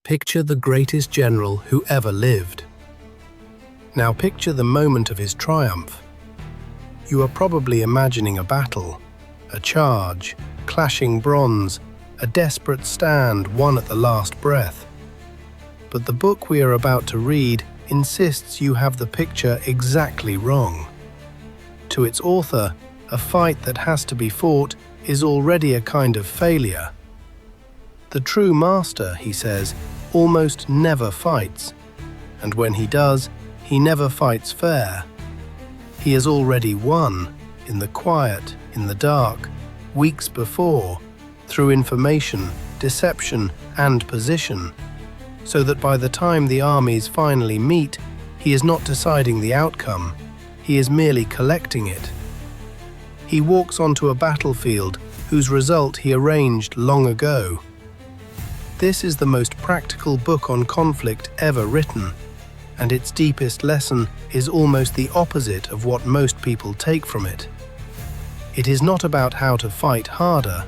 Picture the greatest general who ever lived. Now picture the moment of his triumph. You are probably imagining a battle, a charge, clashing bronze, a desperate stand won at the last breath. But the book we are about to read insists you have the picture exactly wrong. To its author, a fight that has to be fought is already a kind of failure. The true master, he says, almost never fights, and when he does, he never fights fair. He has already won, in the quiet, in the dark, weeks before, through information, deception, and position, so that by the time the armies finally meet, he is not deciding the outcome, he is merely collecting it. He walks onto a battlefield whose result he arranged long ago. This is the most practical book on conflict ever written, and its deepest lesson is almost the opposite of what most people take from it. It is not about how to fight harder.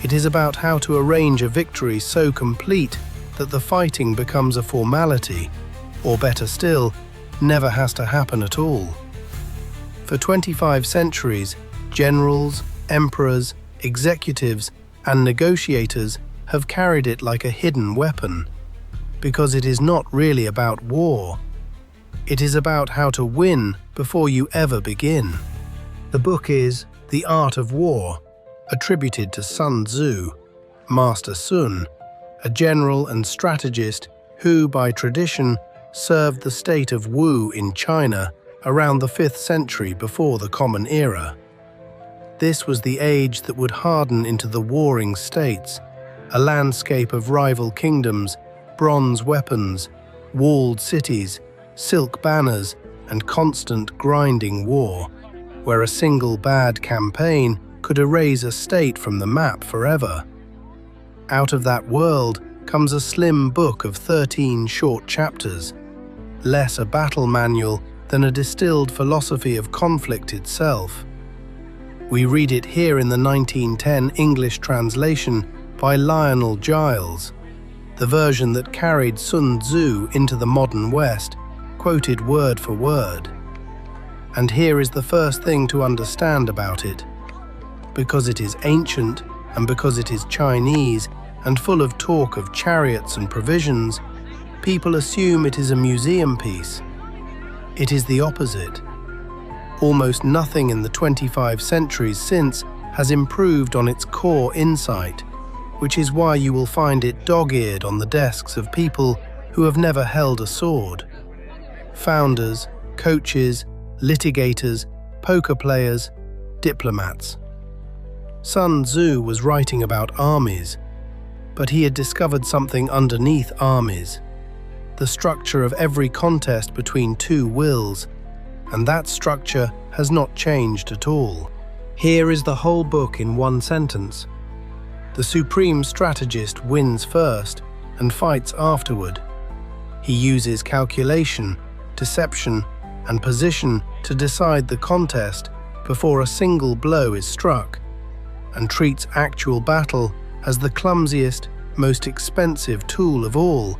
It is about how to arrange a victory so complete that the fighting becomes a formality, or better still, never has to happen at all. For 25 centuries, generals, emperors, executives, and negotiators have carried it like a hidden weapon, because it is not really about war. It is about how to win before you ever begin. The book is The Art of War, attributed to Sun Tzu, Master Sun, a general and strategist who, by tradition, served the state of Wu in China around the 5th century before the Common Era. This was the age that would harden into the warring states, a landscape of rival kingdoms, bronze weapons, walled cities, silk banners, and constant grinding war, where a single bad campaign could erase a state from the map forever. Out of that world comes a slim book of 13 short chapters, less a battle manual than a distilled philosophy of conflict itself. We read it here in the 1910 English translation by Lionel Giles, the version that carried Sun Tzu into the modern West, quoted word for word. And here is the first thing to understand about it. Because it is ancient, and because it is Chinese, and full of talk of chariots and provisions, people assume it is a museum piece. It is the opposite. Almost nothing in the 25 centuries since has improved on its core insight, which is why you will find it dog-eared on the desks of people who have never held a sword. Founders, coaches, litigators, poker players, diplomats. Sun Tzu was writing about armies, but he had discovered something underneath armies, the structure of every contest between two wills, and that structure has not changed at all. Here is the whole book in one sentence. The supreme strategist wins first and fights afterward. He uses calculation, deception, and position to decide the contest before a single blow is struck, and treats actual battle as the clumsiest, most expensive tool of all,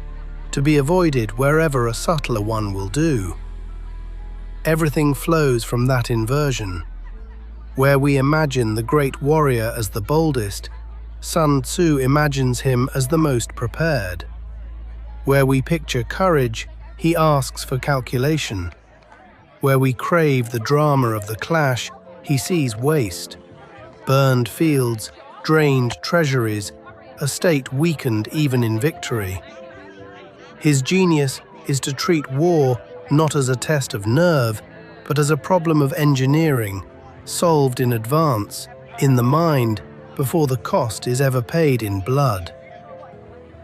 to be avoided wherever a subtler one will do. Everything flows from that inversion. Where we imagine the great warrior as the boldest, Sun Tzu imagines him as the most prepared. Where we picture courage, he asks for calculation. Where we crave the drama of the clash, he sees waste. Burned fields, drained treasuries, a state weakened even in victory. His genius is to treat war not as a test of nerve, but as a problem of engineering, solved in advance, in the mind, before the cost is ever paid in blood.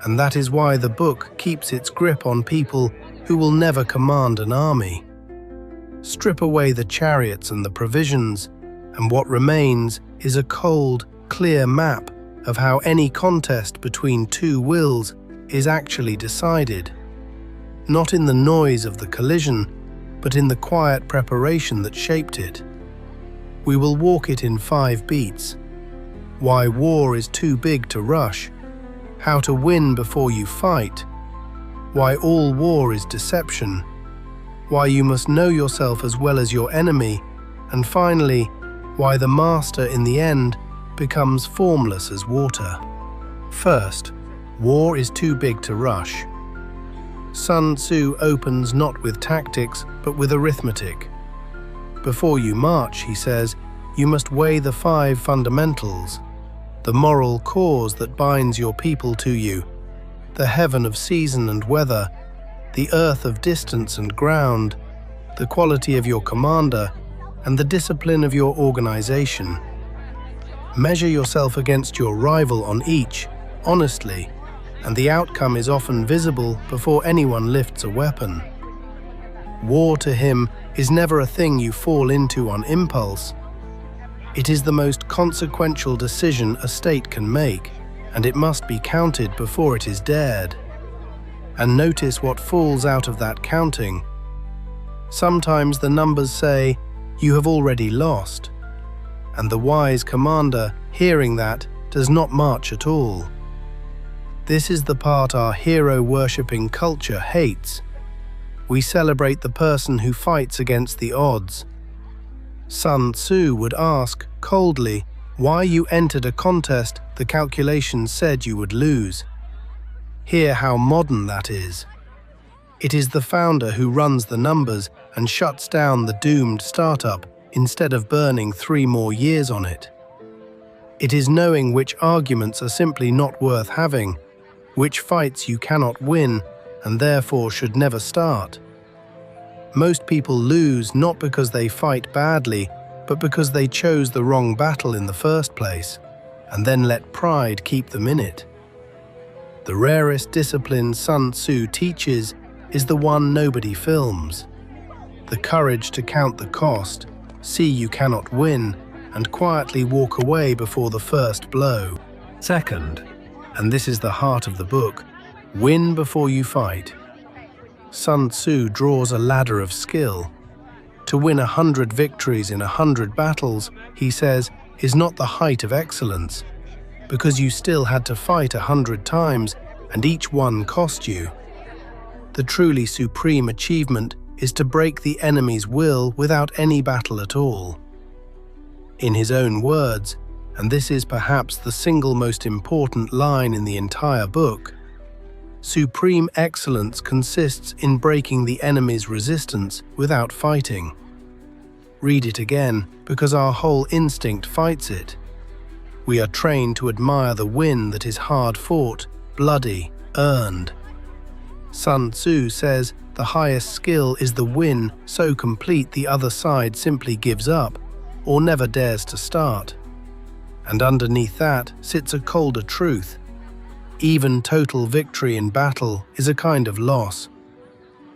And that is why the book keeps its grip on people who will never command an army. Strip away the chariots and the provisions, and what remains is a cold, clear map of how any contest between two wills is actually decided. Not in the noise of the collision, but in the quiet preparation that shaped it. We will walk it in 5 beats. Why war is too big to rush, how to win before you fight, why all war is deception, why you must know yourself as well as your enemy, and finally, why the master in the end becomes formless as water. First, war is too big to rush. Sun Tzu opens not with tactics, but with arithmetic. Before you march, he says, you must weigh the 5 fundamentals, the moral cause that binds your people to you, the heaven of season and weather, the earth of distance and ground, the quality of your commander, and the discipline of your organization. Measure yourself against your rival on each, honestly, and the outcome is often visible before anyone lifts a weapon. War to him is never a thing you fall into on impulse. It is the most consequential decision a state can make, and it must be counted before it is dared. And notice what falls out of that counting. Sometimes the numbers say, "You have already lost," and the wise commander, hearing that, does not march at all. This is the part our hero-worshipping culture hates. We celebrate the person who fights against the odds. Sun Tzu would ask, coldly, why you entered a contest the calculations said you would lose. Hear how modern that is. It is the founder who runs the numbers and shuts down the doomed startup instead of burning 3 more years on it. It is knowing which arguments are simply not worth having, which fights you cannot win and therefore should never start. Most people lose not because they fight badly, but because they chose the wrong battle in the first place, and then let pride keep them in it. The rarest discipline Sun Tzu teaches is the one nobody films. The courage to count the cost, see you cannot win, and quietly walk away before the first blow. Second, and this is the heart of the book, win before you fight. Sun Tzu draws a ladder of skill. To win 100 victories in 100 battles, he says, is not the height of excellence, because you still had to fight 100 times, and each one cost you. The truly supreme achievement is to break the enemy's will without any battle at all. In his own words, and this is perhaps the single most important line in the entire book, supreme excellence consists in breaking the enemy's resistance without fighting. Read it again, because our whole instinct fights it. We are trained to admire the win that is hard-fought, bloody, earned. Sun Tzu says the highest skill is the win so complete the other side simply gives up, or never dares to start. And underneath that sits a colder truth. Even total victory in battle is a kind of loss.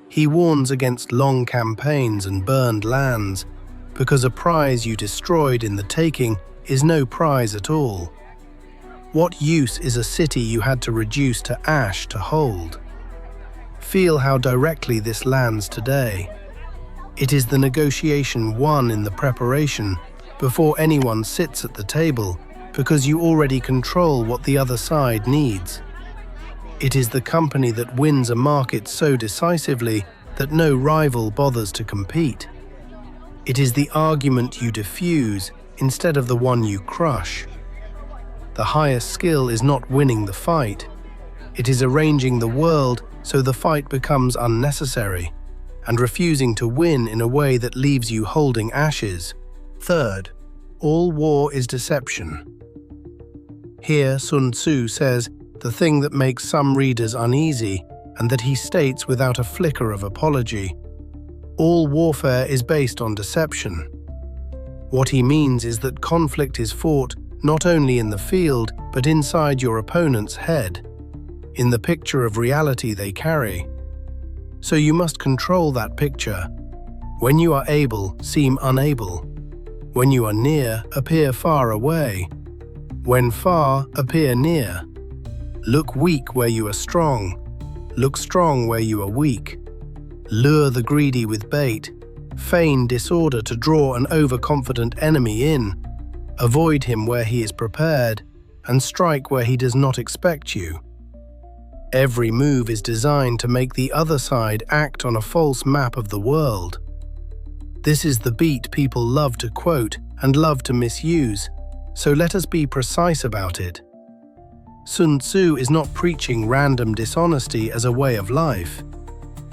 He warns against long campaigns and burned lands, because a prize you destroyed in the taking is no prize at all. What use is a city you had to reduce to ash to hold? Feel how directly this lands today. It is the negotiation won in the preparation, before anyone sits at the table, because you already control what the other side needs. It is the company that wins a market so decisively that no rival bothers to compete. It is the argument you diffuse instead of the one you crush. The highest skill is not winning the fight. It is arranging the world so the fight becomes unnecessary, and refusing to win in a way that leaves you holding ashes. Third, all war is deception. Here Sun Tzu says the thing that makes some readers uneasy, and that he states without a flicker of apology. All warfare is based on deception. What he means is that conflict is fought not only in the field, but inside your opponent's head, in the picture of reality they carry. So you must control that picture. When you are able, seem unable. When you are near, appear far away. When far, appear near. Look weak where you are strong. Look strong where you are weak. Lure the greedy with bait. Feign disorder to draw an overconfident enemy in. Avoid him where he is prepared, and strike where he does not expect you. Every move is designed to make the other side act on a false map of the world. This is the beat people love to quote and love to misuse, so let us be precise about it. Sun Tzu is not preaching random dishonesty as a way of life.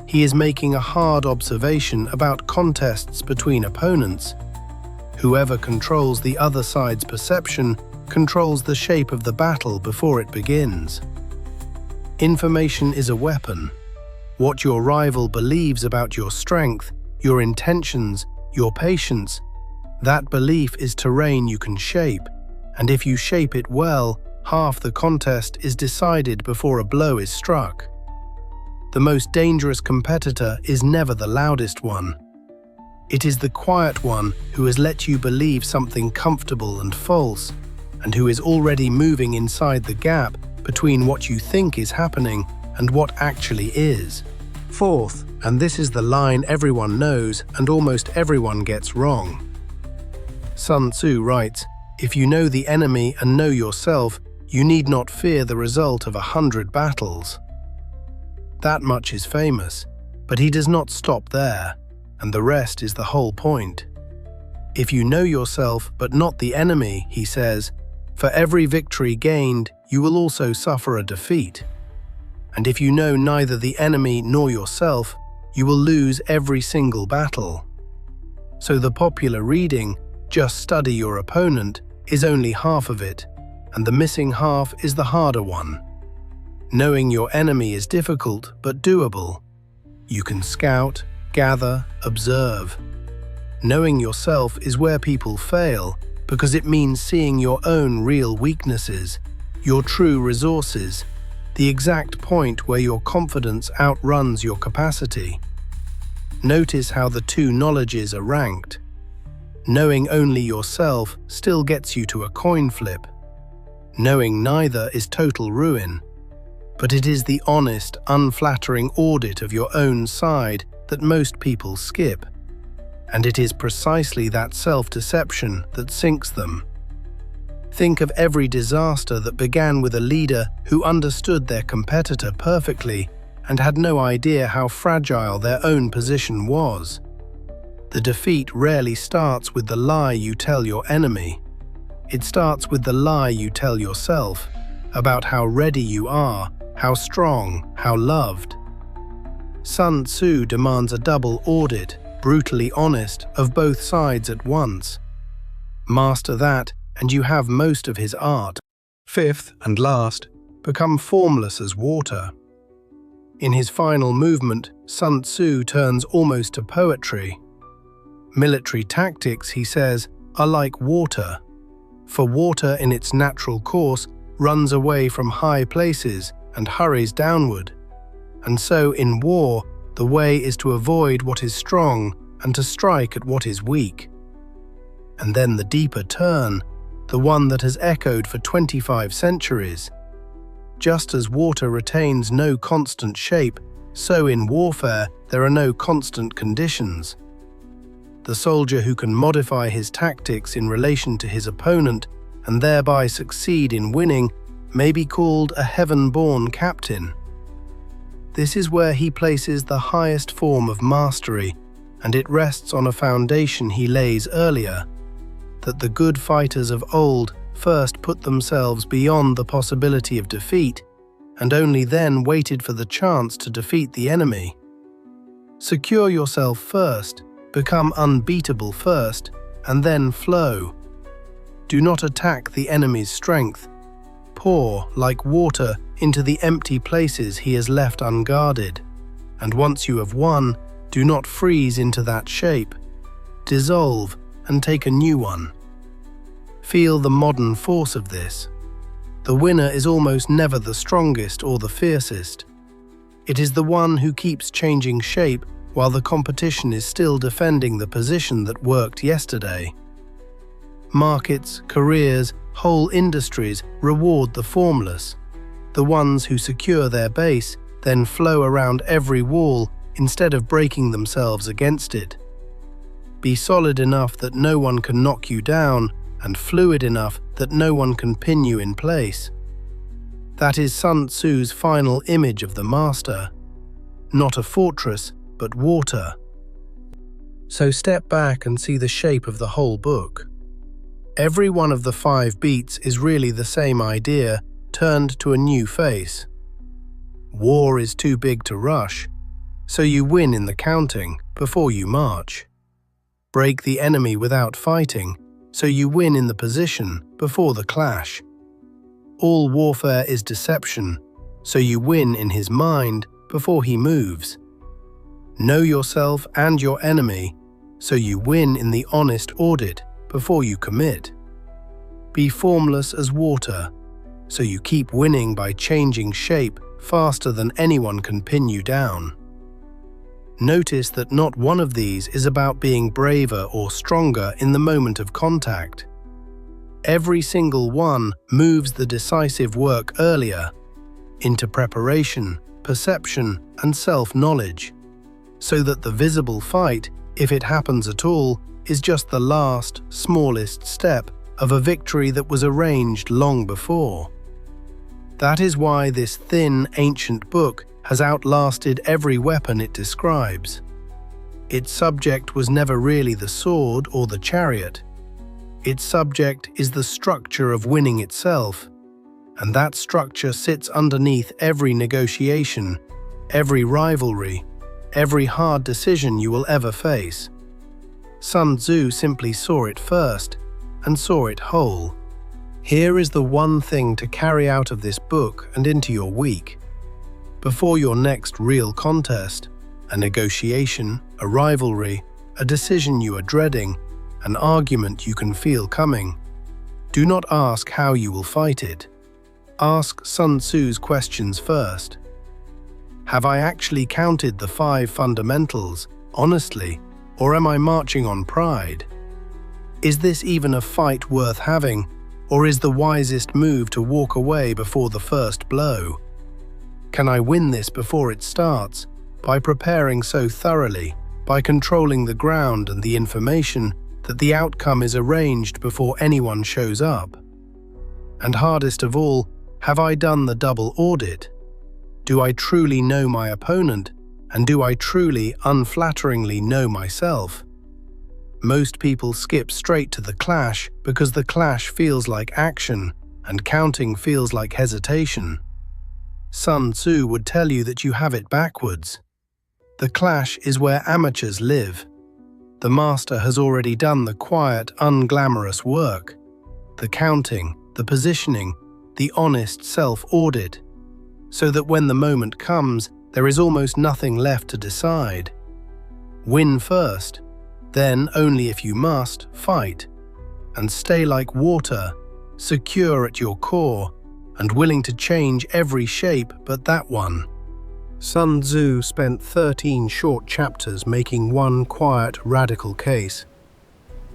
He is making a hard observation about contests between opponents. Whoever controls the other side's perception controls the shape of the battle before it begins. Information is a weapon. What your rival believes about your strength, your intentions, your patience, that belief is terrain you can shape, and if you shape it well, half the contest is decided before a blow is struck. The most dangerous competitor is never the loudest one. It is the quiet one who has let you believe something comfortable and false, and who is already moving inside the gap between what you think is happening and what actually is. Fourth, and this is the line everyone knows and almost everyone gets wrong. Sun Tzu writes, "If you know the enemy and know yourself, you need not fear the result of 100 battles." That much is famous, but he does not stop there, and the rest is the whole point. If you know yourself but not the enemy, he says, for every victory gained, you will also suffer a defeat. And if you know neither the enemy nor yourself, you will lose every single battle. So the popular reading, "Just study your opponent," is only half of it, and the missing half is the harder one. Knowing your enemy is difficult but doable. You can scout, gather, observe. Knowing yourself is where people fail, because it means seeing your own real weaknesses, your true resources, the exact point where your confidence outruns your capacity. Notice how the two knowledges are ranked. Knowing only yourself still gets you to a coin flip. Knowing neither is total ruin. But it is the honest, unflattering audit of your own side that most people skip. And it is precisely that self-deception that sinks them. Think of every disaster that began with a leader who understood their competitor perfectly and had no idea how fragile their own position was. The defeat rarely starts with the lie you tell your enemy. It starts with the lie you tell yourself about how ready you are, how strong, how loved. Sun Tzu demands a double audit, brutally honest, of both sides at once. Master that, and you have most of his art. Fifth and last, become formless as water. In his final movement, Sun Tzu turns almost to poetry. Military tactics, he says, are like water. For water in its natural course runs away from high places and hurries downward. And so in war, the way is to avoid what is strong and to strike at what is weak. And then the deeper turn, the one that has echoed for 25 centuries. Just as water retains no constant shape, so in warfare there are no constant conditions. The soldier who can modify his tactics in relation to his opponent and thereby succeed in winning may be called a heaven-born captain. This is where he places the highest form of mastery, and it rests on a foundation he lays earlier, that the good fighters of old first put themselves beyond the possibility of defeat, and only then waited for the chance to defeat the enemy. Secure yourself first, become unbeatable first, and then flow. Do not attack the enemy's strength. Pour, like water, into the empty places he has left unguarded. And once you have won, do not freeze into that shape. Dissolve and take a new one. Feel the modern force of this. The winner is almost never the strongest or the fiercest. It is the one who keeps changing shape while the competition is still defending the position that worked yesterday. Markets, careers, whole industries reward the formless, the ones who secure their base, then flow around every wall instead of breaking themselves against it. Be solid enough that no one can knock you down, and fluid enough that no one can pin you in place. That is Sun Tzu's final image of the master. Not a fortress, but water. So step back and see the shape of the whole book. Every one of the 5 beats is really the same idea, turned to a new face. War is too big to rush, so you win in the counting before you march. Break the enemy without fighting, so you win in the position before the clash. All warfare is deception, so you win in his mind before he moves. Know yourself and your enemy, so you win in the honest audit before you commit. Be formless as water, so you keep winning by changing shape faster than anyone can pin you down. Notice that not one of these is about being braver or stronger in the moment of contact. Every single one moves the decisive work earlier, into preparation, perception, and self-knowledge, so that the visible fight, if it happens at all, is just the last, smallest step of a victory that was arranged long before. That is why this thin, ancient book has outlasted every weapon it describes. Its subject was never really the sword or the chariot. Its subject is the structure of winning itself, and that structure sits underneath every negotiation, every rivalry, every hard decision you will ever face. Sun Tzu simply saw it first, and saw it whole. Here is the one thing to carry out of this book and into your week. Before your next real contest, a negotiation, a rivalry, a decision you are dreading, an argument you can feel coming, do not ask how you will fight it. Ask Sun Tzu's questions first. Have I actually counted the 5 fundamentals, honestly, or am I marching on pride? Is this even a fight worth having, or is the wisest move to walk away before the first blow? Can I win this before it starts, by preparing so thoroughly, by controlling the ground and the information, that the outcome is arranged before anyone shows up? And hardest of all, have I done the double audit? Do I truly know my opponent, and do I truly, unflatteringly know myself? Most people skip straight to the clash because the clash feels like action, and counting feels like hesitation. Sun Tzu would tell you that you have it backwards. The clash is where amateurs live. The master has already done the quiet, unglamorous work. The counting, the positioning, the honest self-audit, so that when the moment comes, there is almost nothing left to decide. Win first, then only if you must, fight, and stay like water, secure at your core, and willing to change every shape but that one. Sun Tzu spent 13 short chapters making one quiet, radical case,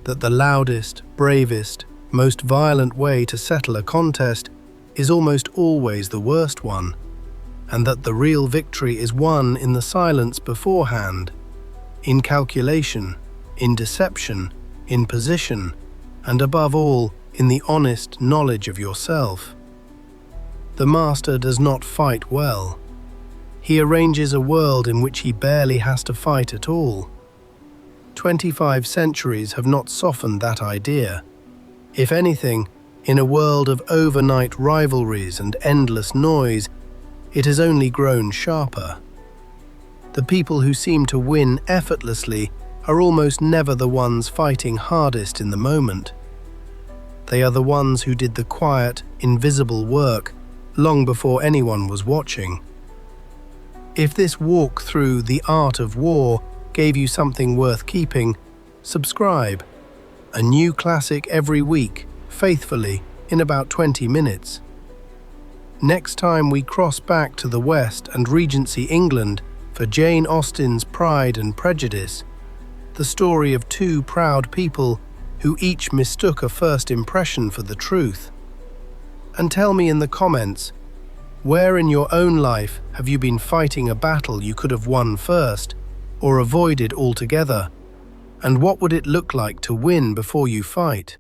that the loudest, bravest, most violent way to settle a contest is almost always the worst one, and that the real victory is won in the silence beforehand, in calculation, in deception, in position, and above all, in the honest knowledge of yourself. The master does not fight well. He arranges a world in which he barely has to fight at all. 25 centuries have not softened that idea. If anything, in a world of overnight rivalries and endless noise, it has only grown sharper. The people who seem to win effortlessly are almost never the ones fighting hardest in the moment. They are the ones who did the quiet, invisible work long before anyone was watching. If this walk through the art of war gave you something worth keeping, subscribe. A new classic every week, faithfully, in about 20 minutes. Next time we cross back to the West and Regency England for Jane Austen's Pride and Prejudice, the story of 2 proud people who each mistook a first impression for the truth. And tell me in the comments, where in your own life have you been fighting a battle you could have won first, or avoided altogether? And what would it look like to win before you fight?